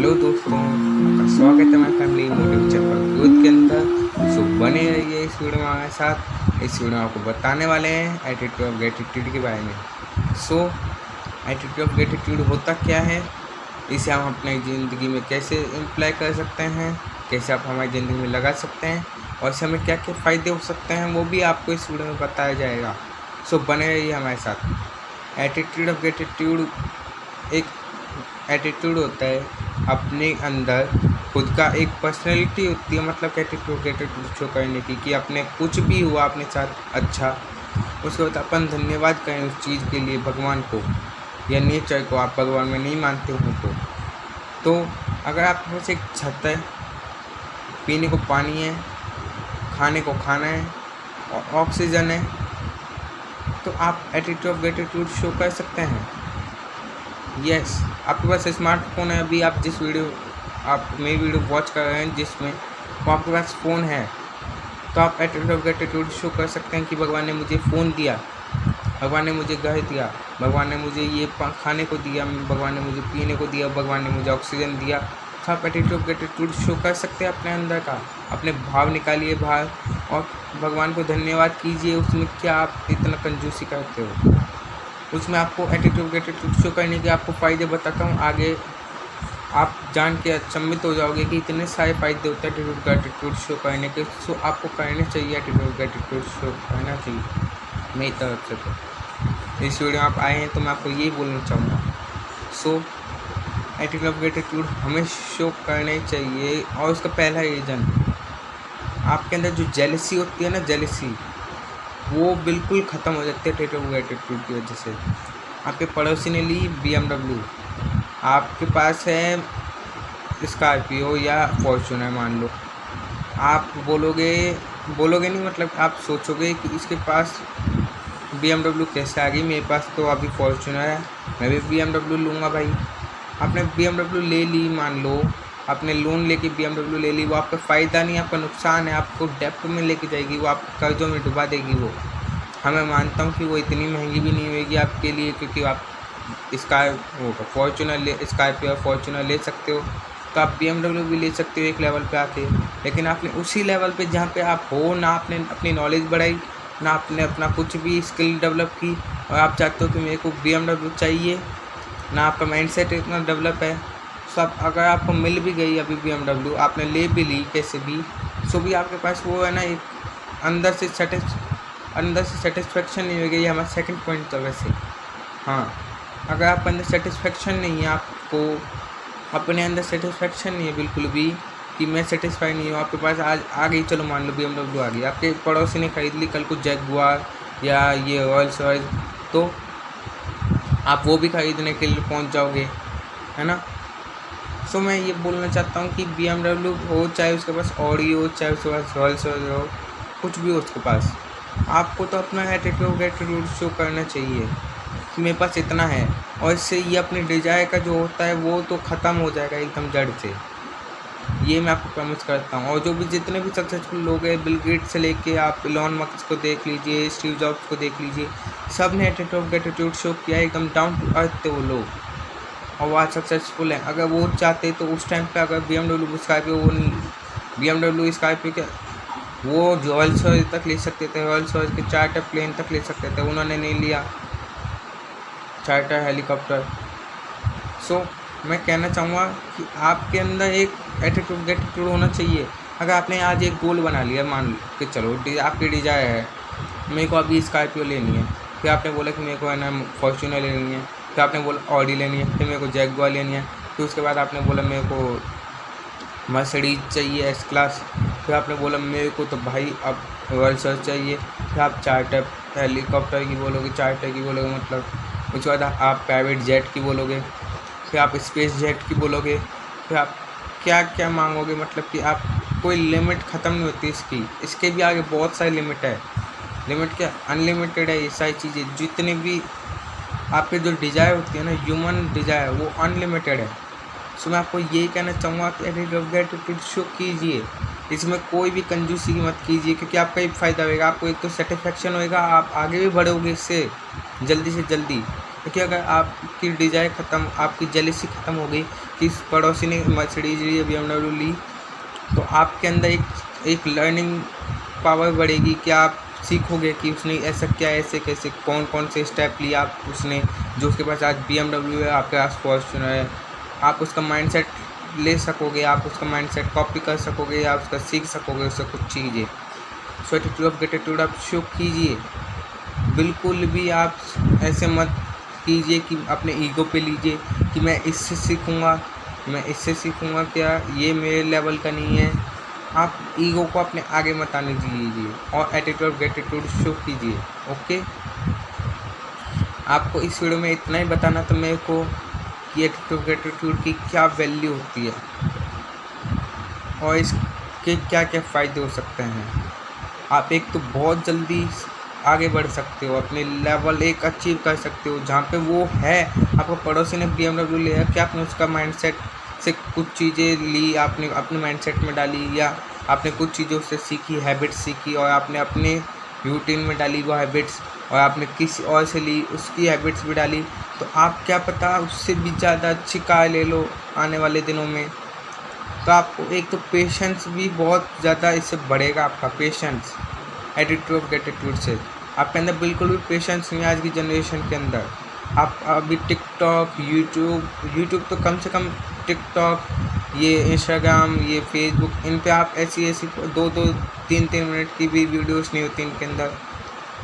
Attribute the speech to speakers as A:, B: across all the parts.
A: Hello दोस्तों, आपका स्वागत है मेरी फैमिली मोटिव चैनल ग्रोथ के अंदर। सो बने रहिए इस वीडियो में हमारे साथ। इस वीडियो में आपको बताने वाले हैं एटीट्यूड ऑफ ग्रेटिट्यूड के बारे में। सो एटीट्यूड ऑफ ग्रेटिट्यूड होता क्या है, इसे हम अपनी ज़िंदगी में कैसे इम्प्लाई कर सकते हैं, कैसे आप हमारी ज़िंदगी में लगा सकते हैं और इससे हमें क्या क्या फ़ायदे हो सकते हैं, वो भी आपको इस वीडियो में बताया जाएगा। सो बने रहिए हमारे साथ। एटीट्यूड ऑफ ग्रेटिट्यूड एक एटीट्यूड होता है अपने अंदर खुद का एक पर्सनैलिटी होती है, मतलब एटीट्यूड शो करने की कि अपने कुछ भी हुआ अपने साथ अच्छा, उसके बाद अपन धन्यवाद करें उस चीज़ के लिए भगवान को या नेचर को। आप भगवान में नहीं मानते हो तो अगर आपके पास एक छत है, पीने को पानी है, खाने को खाना है और ऑक्सीजन है, तो आप एटीट्यूड ऑफ ग्रेटिट्यूड शो कर सकते हैं। यस, आपके पास स्मार्टफोन है, अभी आप जिस वीडियो आप मेरी वीडियो वॉच कर रहे हैं जिसमें वो आपके पास फ़ोन है, तो आप एटीट्यूड ऑफ ग्रेटिट्यूड शो कर सकते हैं कि भगवान ने मुझे फ़ोन दिया, भगवान ने मुझे घर दिया, भगवान ने मुझे ये खाने को दिया, भगवान ने मुझे पीने को दिया, भगवान ने मुझे ऑक्सीजन दिया। तो आप एटीट्यूड ऑफ ग्रेटिट्यूड शो कर सकते हैं अपने अंदर का। अपने भाव निकालिए बाहर और भगवान को धन्यवाद कीजिए। उसमें क्या आप इतना कंजूसी करते हो, उसमें आपको एटीट्यूड ग्रेटिट्यूड शो करने के आपको फ़ायदे बताता हूँ। आगे आप जान के अचंभित हो जाओगे कि इतने सारे फ़ायदे होते हैं एटीट्यूड ग्रेटिट्यूड शो करने के। सो आपको करने चाहिए, एटीट्यूड ग्रेटिट्यूड शो करना चाहिए मेरी तरफ से। तो इस वीडियो में आप आए हैं तो मैं आपको यही बोलना चाहूँगा। सो एटीट्यूड ऑफ ग्रेटिट्यूड हमें शो करने चाहिए। और उसका पहला रीज़न, आपके अंदर जो जेलसी होती है ना, जेलसी वो बिल्कुल ख़त्म हो जाती है एटीट्यूड ऑफ ग्रेटिट्यूड की वजह से। आपके पड़ोसी ने ली BMW, आपके पास है स्कॉर्पियो या फॉर्च्यूनर मान लो, आप बोलोगे नहीं, मतलब आप सोचोगे कि इसके पास BMW कैसे आ गई, मेरे पास तो अभी फॉर्च्यूनर है, मैं भी BMW लूँगा भाई। आपने BMW ले ली, मान लो आपने लोन लेके BMW ले ली, वो आपका फ़ायदा नहीं, आपका नुकसान है, आपको डेप्ट में लेके जाएगी, वो आपको कर्ज़ों में डुबा देगी। वो मैं मानता हूँ कि वो इतनी महंगी भी नहीं होगी आपके लिए, क्योंकि आप स्कॉर्पियो और फॉर्च्यूनर ले सकते हो, तो आप BMW भी ले सकते हो एक लेवल पे आके। लेकिन आपने उसी लेवल पे जहाँ पे आप हो ना, आपने अपनी नॉलेज बढ़ाई ना, आपने अपना कुछ भी स्किल डेवलप की, और आप चाहते हो कि मेरे को BMW चाहिए, ना आपका माइंडसेट इतना डेवलप है। सब अगर आपको मिल भी गई अभी BMW, आपने ले भी ली कैसे भी, सो भी आपके पास वो है ना, एक अंदर से सेटिस्फेक्शन नहीं होगी। ये हमारा सेकंड पॉइंट था वैसे। हाँ, अगर आपके अंदर सेटिस्फेक्शन नहीं है, आपको अपने अंदर सेटिस्फेक्शन नहीं है बिल्कुल भी कि मैं सेटिस्फाई नहीं हूँ, आपके पास आज आ गई, चलो मान लो BMW आ गई, आपके पड़ोसी ने खरीद ली कल को जैगुआर या ये रॉयल्स रॉयस, तो आप वो भी खरीदने के लिए पहुँच जाओगे, है ना। सो मैं ये बोलना चाहता हूँ कि BMW हो, चाहे उसके पास ऑडी हो, चाहे उसके पास रॉयल्स रॉयस हो, कुछ भी हो उसके पास, आपको तो अपना एटीट्यूड शो करना चाहिए कि मेरे पास इतना है। और इससे ये अपने डिजायर का जो होता है वो तो ख़त्म हो जाएगा एकदम जड़ से, ये मैं आपको प्रॉमिस करता हूँ। और जो भी जितने भी सक्सेसफुल लोग हैं, बिल गेट्स से लेके आप इलॉन मस्क को देख लीजिए, स्टीव जॉब्स को देख लीजिए, सब ने एटीट्यूड शो किया है, एकदम डाउन टू अर्थ थे वो लोग, और वो आज सक्सेसफुल हैं। अगर वो चाहते तो उस टाइम पे अगर BMW स्कॉर्पियो, वो नहीं BMW स्कॉर्पियो क्या, वो रॉयल्स रॉयस तक ले सकते थे, रॉयल्स रॉयस के चार्टर प्लेन तक ले सकते थे, उन्होंने नहीं लिया, चार्टर हेलीकॉप्टर। सो मैं कहना चाहूँगा कि आपके अंदर एक एटीट्यूड ग्रेटिट्यूड होना चाहिए। अगर आपने आज एक गोल बना लिया, मान के चलो आपकी डिजायर है मेरे को अभी स्कॉर्पियो लेनी है, फिर आपने बोला कि मेरे को है ना फॉर्च्यूनर लेनी है, फिर आपने बोला ऑडी लेनी है, फिर मेरे को जैगुआर लेनी है, फिर उसके बाद आपने बोला मेरे को मर्सिडीज चाहिए S क्लास, फिर आपने बोला मेरे को तो भाई अब रॉयल्स रॉयस चाहिए, फिर आप चार्टर हेलीकॉप्टर की बोलोगे, चार्टर की बोलोगे, मतलब उसके बाद आप प्राइवेट जेट की बोलोगे, फिर आप स्पेस जेट की बोलोगे, फिर आप क्या क्या मांगोगे, मतलब कि आप कोई लिमिट ख़त्म नहीं होती इसकी। इसके भी आगे बहुत सारी लिमिट है, लिमिट क्या अनलिमिटेड है। ये सारी चीज़ें जितने भी आपके जो डिज़ायर होती है ना, ह्यूमन डिज़ायर, वो अनलिमिटेड है। सो मैं आपको यही कहना चाहूँगा कि एटीट्यूड शो कीजिए, इसमें कोई भी कंजूसी मत कीजिए, क्योंकि आपका ही फ़ायदा होगा। आपको एक तो सेटिस्फेक्शन होएगा, आप आगे भी बढ़ोगे इससे जल्दी से जल्दी। क्योंकि अगर आपकी डिज़ायर ख़त्म, आपकी जेलसी ख़त्म हो गई कि इस पड़ोसी ने मर्सिडीज ली, BMW ली, तो आपके अंदर एक लर्निंग पावर बढ़ेगी कि आप सीखोगे कि उसने ऐसा क्या, ऐसे कैसे, कौन कौन से स्टेप लिए आप उसने, जो उसके पास आज BMW है, आपके पास फॉर्च्यूनर है। आप उसका माइंडसेट ले सकोगे, आप उसका माइंडसेट कॉपी कर सकोगे, या उसका सीख सकोगे उससे कुछ चीज़ें। सो एटीट्यूड ऑफ ग्रेटिट्यूड आप शो कीजिए। बिल्कुल भी आप ऐसे मत कीजिए कि अपने ईगो पे लीजिए कि मैं इससे सीखूँगा, मैं इससे सीखूँगा, क्या ये मेरे लेवल का नहीं है। आप ईगो को अपने आगे मत आने दीजिए और एटीट्यूड ऑफ ग्रेटिट्यूड शो कीजिए। ओके, आपको इस वीडियो में इतना ही बताना था मेरे को कि एटीट्यूड ऑफ ग्रेटिट्यूड की क्या वैल्यू होती है और इसके क्या क्या फ़ायदे हो सकते हैं। आप एक तो बहुत जल्दी आगे बढ़ सकते हो, अपने लेवल एक अचीव कर सकते हो जहाँ पे वो है। आपको पड़ोसी ने BMW लिया, क्या आपने उसका माइंडसेट से कुछ चीज़ें ली, आपने अपने माइंडसेट में डाली, या आपने कुछ चीज़ें उससे सीखी, हैबिट्स सीखी और आपने अपने रूटीन में डाली वो हैबिट्स, और आपने किसी और से ली, उसकी हैबिट्स भी डाली, तो आप क्या पता उससे भी ज़्यादा अच्छी कार ले लो आने वाले दिनों में। तो आपको एक तो पेशेंस भी बहुत ज़्यादा इससे बढ़ेगा, आपका पेशेंस एटीट्यूड ऑफ ग्रेटिट्यूड से। आपके अंदर बिल्कुल भी पेशेंस नहीं है आज की जनरेशन के अंदर। आप अभी टिकटॉक, यूट्यूब तो कम से कम टिकटॉक, ये इंस्टाग्राम, ये फेसबुक, इन पे आप ऐसी 2-2, 3-3 मिनट की भी वीडियोस नहीं होती इनके अंदर।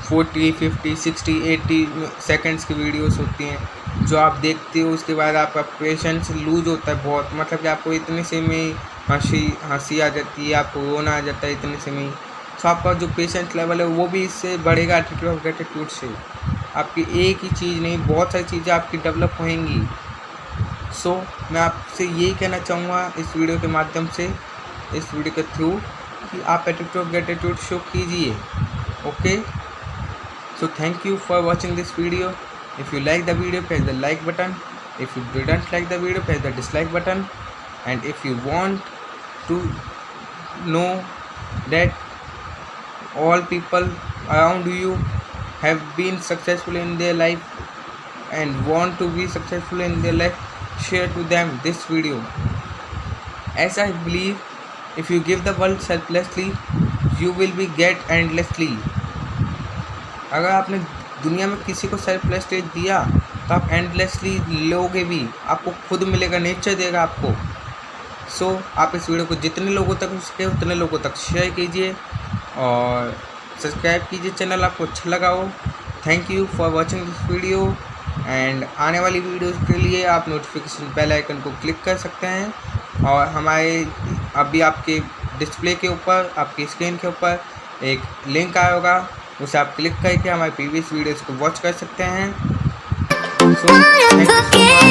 A: 40, 50, 60, 80 सेकंड्स की वीडियोस होती हैं जो आप देखते हो। उसके बाद आपका पेशेंस लूज होता है बहुत, मतलब कि आपको इतने से में हंसी आ जाती है, आपको रोना आ जाता है इतने से में। तो आपका जो पेशेंस लेवल है वो भी इससे बढ़ेगा एटीट्यूड ऑफ ग्रेटिट्यूड से। आपकी एक ही चीज़ नहीं, बहुत सारी चीज़ें आपकी डेवलप होएंगी। सो मैं आपसे यही कहना चाहूँगा इस वीडियो के माध्यम से, इस वीडियो के थ्रू, कि आप एटीट्यूड ऑफ ग्रेटिट्यूड शो कीजिए। Okay, so thank you for watching this video. If you like the video, press the like button. If you didn't like the video, press the dislike button. And if you want to know that all people around you have been successful in their life and want to be successful in their life, share to them this video. As I believe, if you give the world selflessly, you will be get endlessly. अगर आपने दुनिया में किसी को selflessly दिया तो आप endlessly लोगे भी, आपको खुद मिलेगा, नेचर देगा आपको। सो आप इस वीडियो को जितने लोगों तक हो सके उतने लोगों तक शेयर कीजिए और सब्सक्राइब कीजिए चैनल आपको अच्छा लगा हो। Thank you for watching this video, and आने वाली वीडियोस के लिए आप नोटिफिकेशन बेल आइकन को क्लिक कर सकते हैं। और हमारे अभी आपके डिस्प्ले के ऊपर, आपकी स्क्रीन के ऊपर एक लिंक आया होगा, उसे आप क्लिक करके हमारे प्रीवियस वीडियोस को वॉच कर सकते हैं। So thank you so much.